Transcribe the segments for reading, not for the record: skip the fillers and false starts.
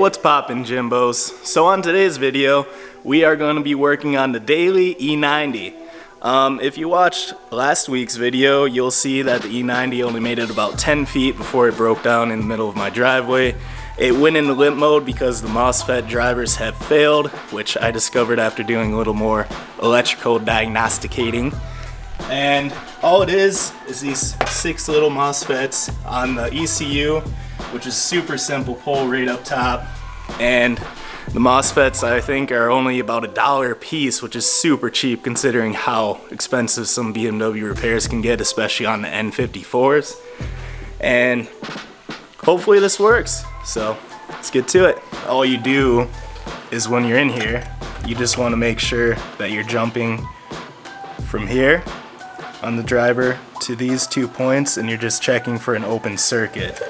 what's poppin', Jimbos? So on today's video, we are going to be working on the daily E90. If you watched last week's video, you'll see that the E90 only made it about 10 feet before it broke down in the middle of my driveway. It went into limp mode because the Mosfet drivers have failed, which I discovered after doing a little more electrical diagnosticating. And all it is these 6 little Mosfets on the ECU, which is super simple, pull right up top. And the Mosfets, I think, are only about $1 a piece, which is super cheap considering how expensive some BMW repairs can get, especially on the N54s. And hopefully this works. So let's get to it. All you do is when you're in here, you just want to make sure that you're jumping from here on the driver to these 2 points, and you're just checking for an open circuit.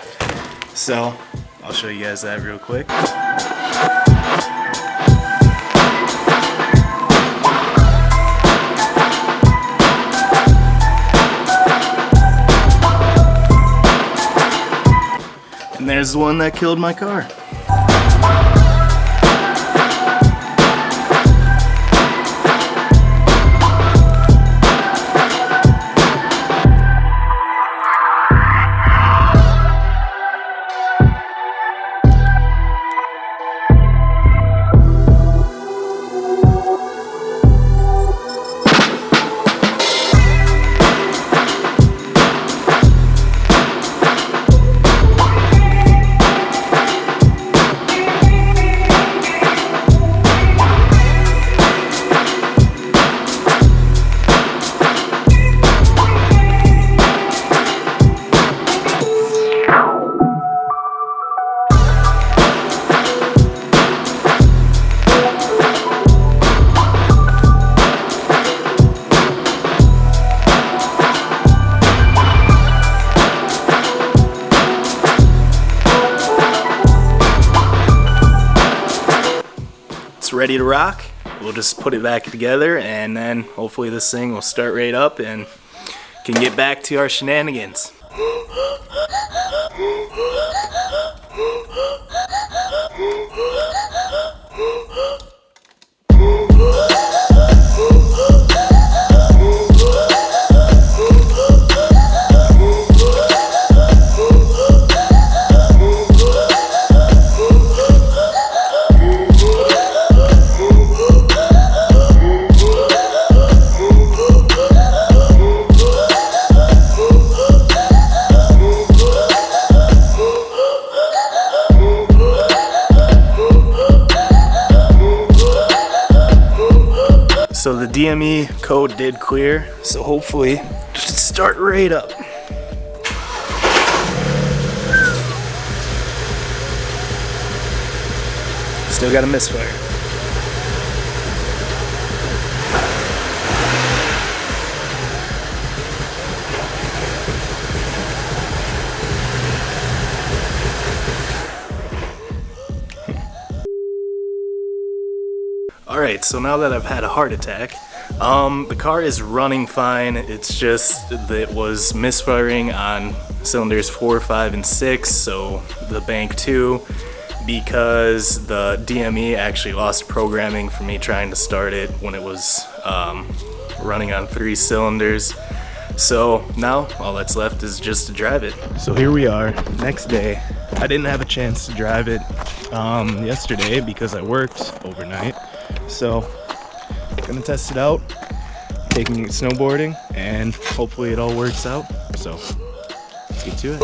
So I'll show you guys that real quick. And there's the one that killed my car. Ready to rock. We'll just put it back together, and then hopefully this thing will start right up and can get back to our shenanigans. So the DME code did clear, so hopefully it should start right up. Still got a misfire. Alright, so now that I've had a heart attack, the car is running fine. It's just that it was misfiring on cylinders 4, 5, and 6, so the bank 2, because the DME actually lost programming for me trying to start it when it was running on 3 cylinders. So now all that's left is just to drive it. So here we are, next day. I didn't have a chance to drive it yesterday because I worked overnight. So gonna test it out, taking it snowboarding, and hopefully it all works out. So let's get to it.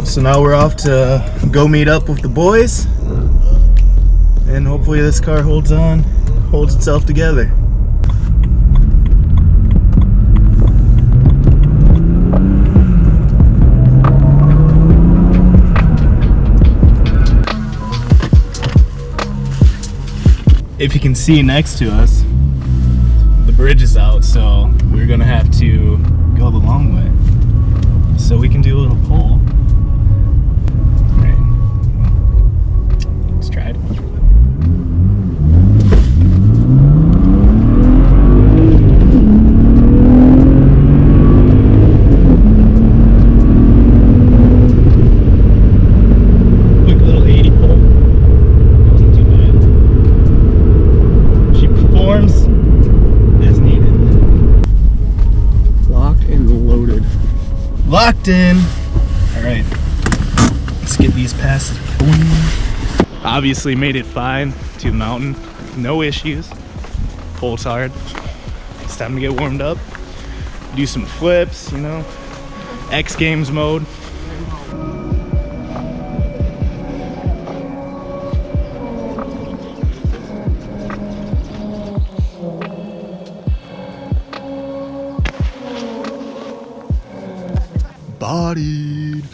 So now we're off to go meet up with the boys, and hopefully this car holds itself together. If you can see next to us, the bridge is out, so we're gonna have to go the long way. So we can do a little pull. Right. locked in. All right, let's get these passes. Obviously made it fine to the mountain, no issues. Pull's hard. It's time to get warmed up. Do some flips, you know, X Games mode. Bodied.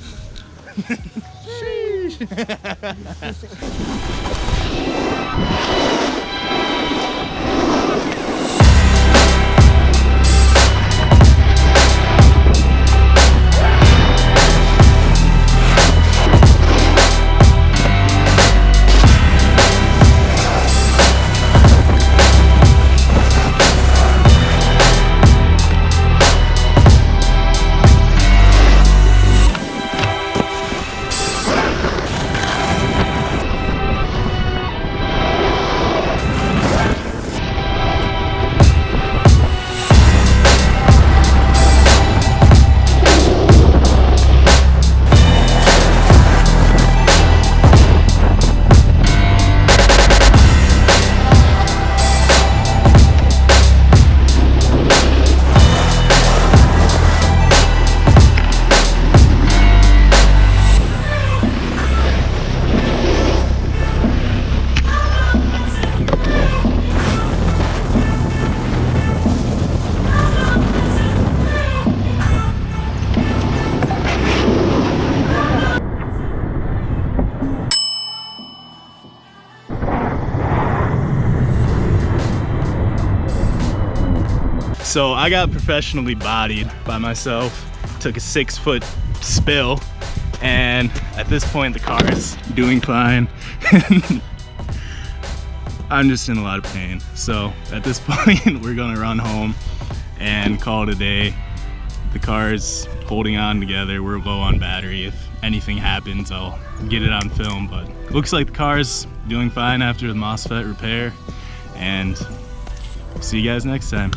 So I got professionally bodied by myself, took a 6-foot spill, and at this point the car is doing fine. I'm just in a lot of pain. So at this point we're gonna run home and call it a day. The car's holding on together, we're low on battery. If anything happens, I'll get it on film, but looks like the car's doing fine after the Mosfet repair, and see you guys next time.